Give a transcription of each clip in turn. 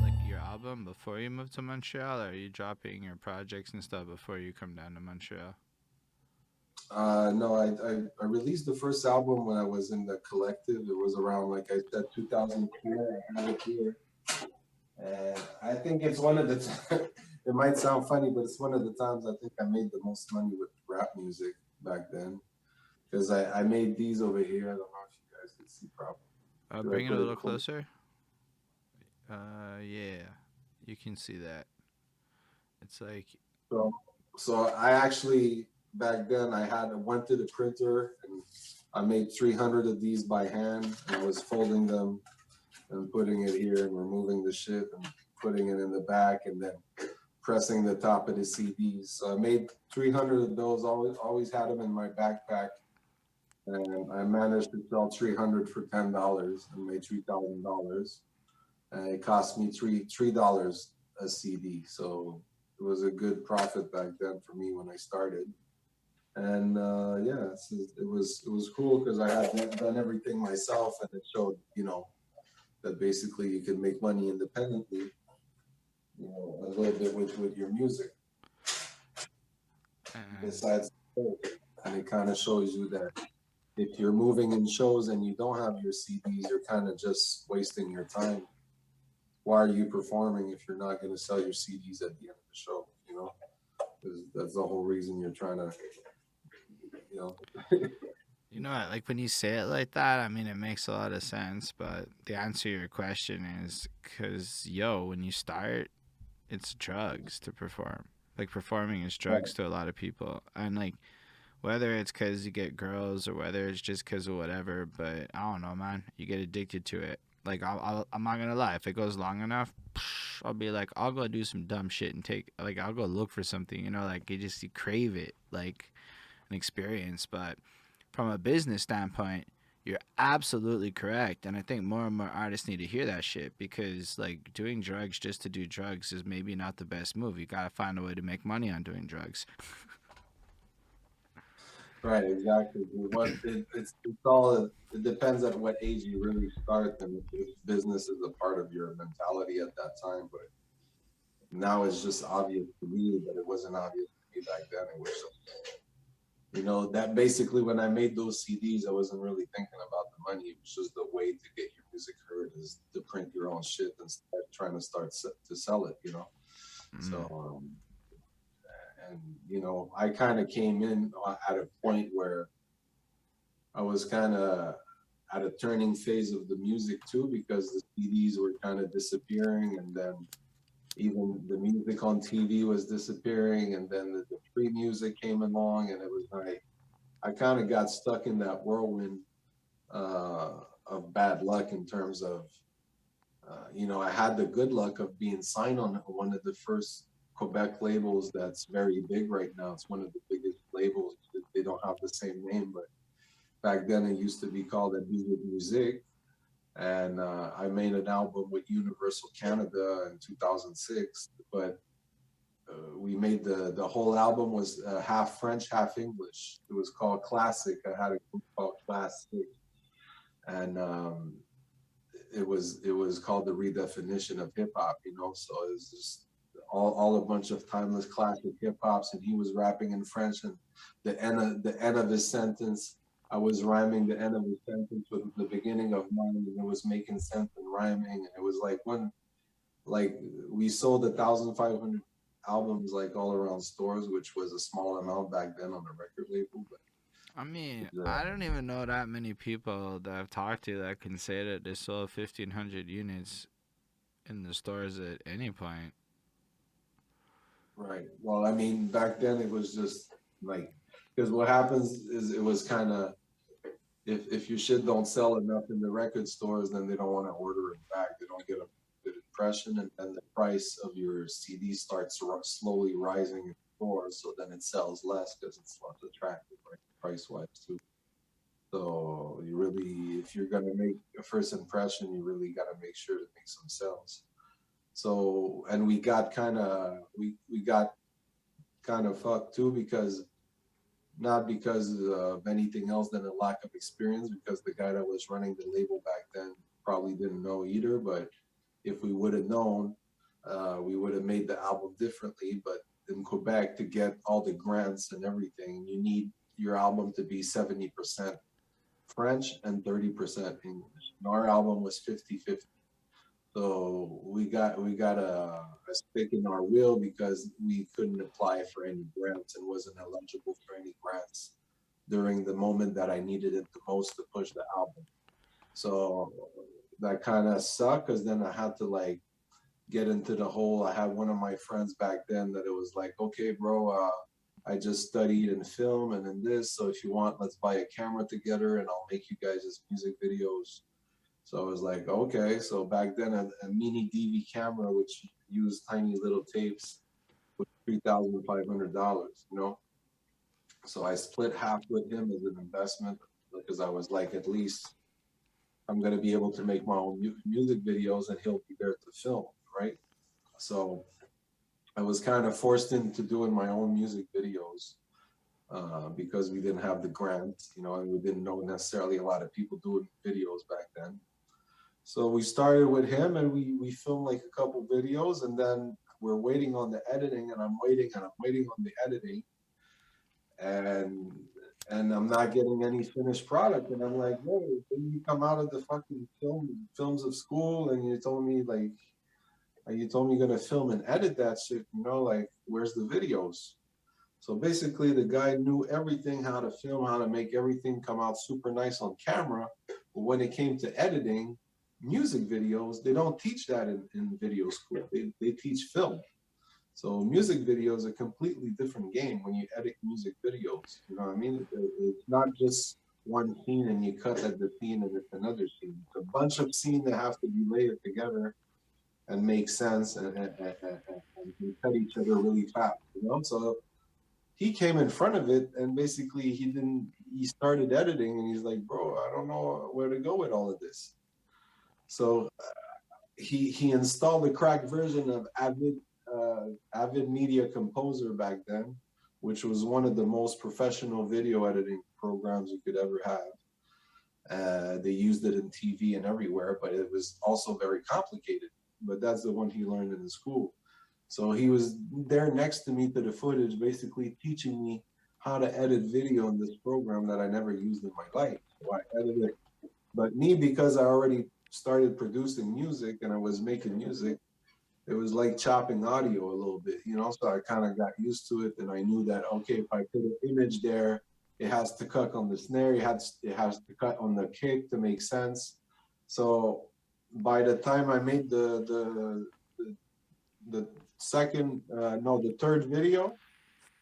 Like your album before you moved to Montreal, or are you dropping your projects and stuff before you come down to Montreal? No, I released the first album when I was in the collective. It was around, like I said, 2004. I have it here. And I think it's one of the, it might sound funny, but it's one of the times I think I made the most money with rap music back then. Because I made these over here. I don't know if you guys can see properly. Should I Bring it a put it little close? closer. Yeah, you can see that. It's like, So, so I actually, back then, went to the printer and I made 300 of these by hand. And I was folding them and putting it here and removing the shit and putting it in the back and then pressing the top of the CDs. So I made 300 of those. Always had them in my backpack, and I managed to sell 300 for $10 and made $3,000. And it cost me $3 a CD. So it was a good profit back then for me when I started. And yeah, it was cool because I had done everything myself, and it showed that basically you can make money independently, a little bit with your music and besides the work. And it kind of shows you that if you're moving in shows and you don't have your CDs, you're kind of just wasting your time. Why are you performing if you're not going to sell your CDs at the end of the show? 'Cause that's the whole reason you're trying to, you know. you know what? Like when you say it like that, I mean, it makes a lot of sense. But the answer to your question is because, yo, when you start, it's drugs to perform. Like performing is drugs to a lot of people. And like, whether it's because you get girls or whether it's just because of whatever, but I don't know, man. You get addicted to it. Like, I'm not gonna lie. If it goes long enough, I'll be like, I'll go do some dumb shit and like, I'll go look for something, like, you crave it, like, an experience. But from a business standpoint, you're absolutely correct. And I think more and more artists need to hear that shit because, like, doing drugs just to do drugs is maybe not the best move. You gotta find a way to make money on doing drugs. Right, exactly. It's all, it depends on what age you really start and if business is a part of your mentality at that time. But now it's just obvious to me, but it wasn't obvious to me back then. It was, that basically when I made those CDs, I wasn't really thinking about the money. It was just the way to get your music heard is to print your own shit and start trying to to sell it. So, Mm. and I kind of came in at a point where I was kind of at a turning phase of the music too, because the CDs were kind of disappearing, and then even the music on TV was disappearing, and then the free music came along, and it was like I kind of got stuck in that whirlwind of bad luck in terms of, I had the good luck of being signed on one of the first Quebec labels that's very big right now. It's one of the biggest labels. They don't have the same name, but back then it used to be called Endeavours Music. And I made an album with Universal Canada in 2006. But we made the whole album was half French, half English. It was called Classic. I had a group called Classic, and it was called the redefinition of hip hop. So it was just all a bunch of timeless classic hip hops, and he was rapping in French, and the end of his sentence, I was rhyming the end of his sentence with the beginning of mine, and it was making sense and rhyming, and it was like we sold 1,500 albums like all around stores, which was a small amount back then on a record label, but I mean, uh, I don't even know that many people that I've talked to that can say that they sold 1,500 units in the stores at any point. right. Well, I mean, back then it was just like, because what happens is it was kind of, if your shit don't sell enough in the record stores, then they don't want to order it back. They don't get a good impression, and then the price of your CD starts slowly rising in stores. So then it sells less because it's less attractive, right, price wise too. So you really, if you're gonna make a first impression, you really got to make sure to make some sales. So, and we got kind of fucked too, because not because of anything else than a lack of experience, because the guy that was running the label back then probably didn't know either. But if we would have known, we would have made the album differently. But in Quebec, to get all the grants and everything, you need your album to be 70% French and 30% English. And our album was 50-50. So we got a stick in our wheel because we couldn't apply for any grants and wasn't eligible for any grants during the moment that I needed it the most to push the album. So that kind of sucked because then I had to like get into the whole. I had one of my friends back then that it was like, okay, bro, I just studied in film and in this. So if you want, let's buy a camera together and I'll make you guys just music videos. So I was like, okay. So back then, a mini DV camera, which used tiny little tapes, was $3,500. You know, so I split half with him as an investment because I was like, at least I'm gonna be able to make my own music videos, and he'll be there to film, right? So I was kind of forced into doing my own music videos because we didn't have the grant, you know, and we didn't know necessarily a lot of people doing videos back then. So we started with him and we filmed like a couple videos and then we're waiting on the editing and I'm waiting and I'm waiting on the editing and I'm not getting any finished product. And I'm like, hey, didn't you come out of the fucking films of school and you told me like you told me you're gonna film and edit that shit, you know, like where's the videos? So basically the guy knew everything, how to film, how to make everything come out super nice on camera. But when it came to editing music videos, they don't teach that in video school. They teach film. So music video is a completely different game when you edit music videos. You know what I mean? It's not just one scene and you cut at the scene and it's another scene. It's a bunch of scenes that have to be layered together and make sense and cut each other really fast. You know, so he came in front of it and basically he started editing and he's like, bro, I don't know where to go with all of this. So he installed a cracked version of Avid Media Composer back then, which was one of the most professional video editing programs you could ever have. They used it in TV and everywhere, but it was also very complicated. But that's the one he learned in the school. So he was there next to me to the footage, basically teaching me how to edit video in this program that I never used in my life. So I edited, but me, because I already started producing music and I was making music, it was like chopping audio a little bit, you know? So I kind of got used to it and I knew that, okay, if I put an image there, it has to cut on the snare, it has to cut on the kick to make sense. So by the time I made the second, no, the third video,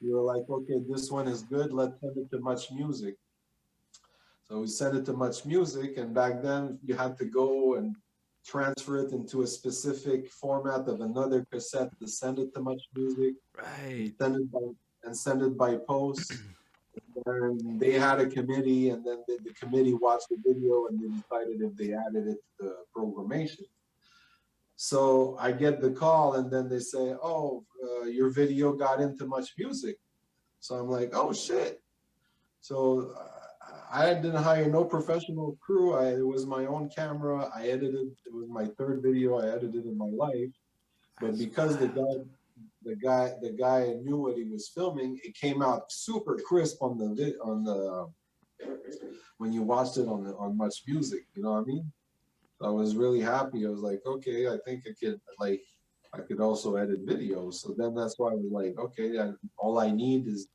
we were like, okay, this one is good. Let's send it to Much Music. So we sent it to Much Music, and back then you had to go and transfer it into a specific format of another cassette to send it to Much Music and Right. send it by post. And they had a committee, and then the committee watched the video and they decided if they added it to the programmation. So I get the call, and then they say, "Oh, your video got into Much Music." So I'm like, "Oh shit!" So I didn't hire no professional crew. It was my own camera. I edited. It was my third video I edited in my life. But That's because wild. the guy knew what he was filming, it came out super crisp on the when you watched it on Much Music. You know what I mean? So I was really happy. I was like, okay, I think I could also edit videos. So then that's why I was like, okay, all I need is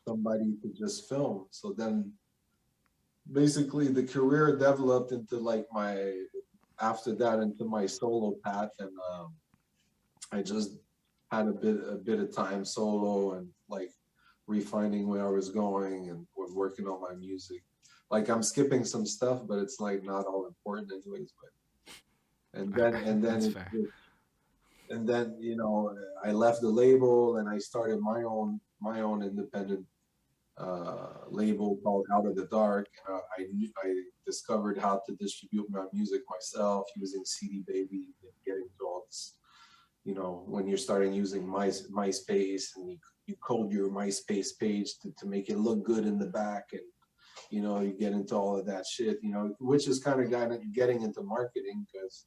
somebody to just film. So then basically the career developed into like after that into my solo path. And I just had a bit of time solo and like refining where I was going and working on my music. Like I'm skipping some stuff, but it's like not all important anyways. But and then and then That's it, fair. and then I left the label and I started my own independent label called Out of the Dark. I discovered how to distribute my music myself using CD Baby and getting to all this. When you're starting using MySpace and you code your MySpace page to make it look good in the back, and You know, you get into all of that shit, you know, which is kind of getting into marketing because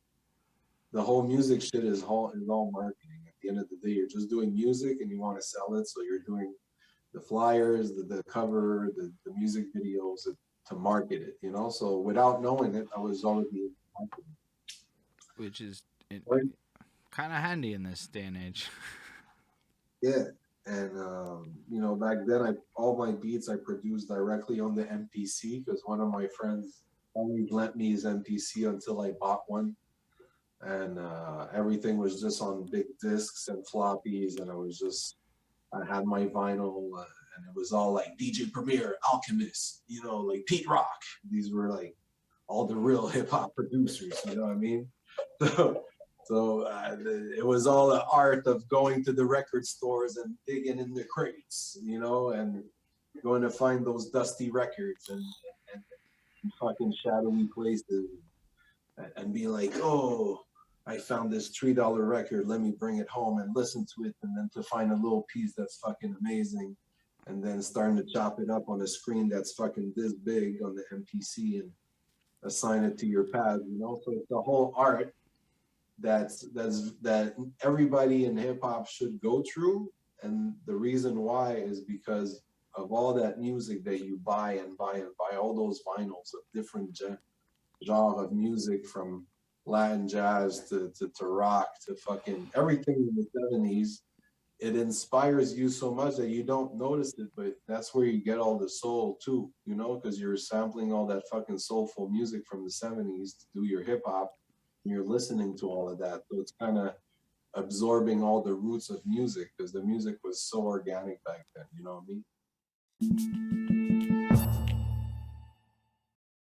the whole music shit is all marketing. At the end of the day, you're just doing music and you want to sell it. So you're doing the flyers, the cover, the music videos to market it, you know? So without knowing it, I was already in marketing. which is Right. kind of handy in this day and age. Yeah. And you know, back then all my beats I produced directly on the MPC because one of my friends only lent me his MPC until I bought one. And everything was just on big discs and floppies, and I had my vinyl, and it was all like DJ Premier, Alchemist, you know, like Pete Rock. These were like all the real hip hop producers, you know what I mean? So, it was all the art of going to the record stores and digging in the crates, you know, and going to find those dusty records and fucking shadowy places and be like, oh, I found this $3 record. Let me bring it home and listen to it. And then to find a little piece that's fucking amazing. And then starting to chop it up on a screen that's fucking this big on the MPC and assign it to your pad, you know? So it's a whole art that everybody in hip hop should go through. And the reason why is because of all that music that you buy and buy and buy, all those vinyls of different genre of music from Latin jazz to rock to fucking everything in the 70s. It inspires you so much that you don't notice it, but that's where you get all the soul too, you know, because you're sampling all that fucking soulful music from the 70s to do your hip hop. And you're listening to all of that. So it's kind of absorbing all the roots of music because the music was so organic back then, you know what I mean?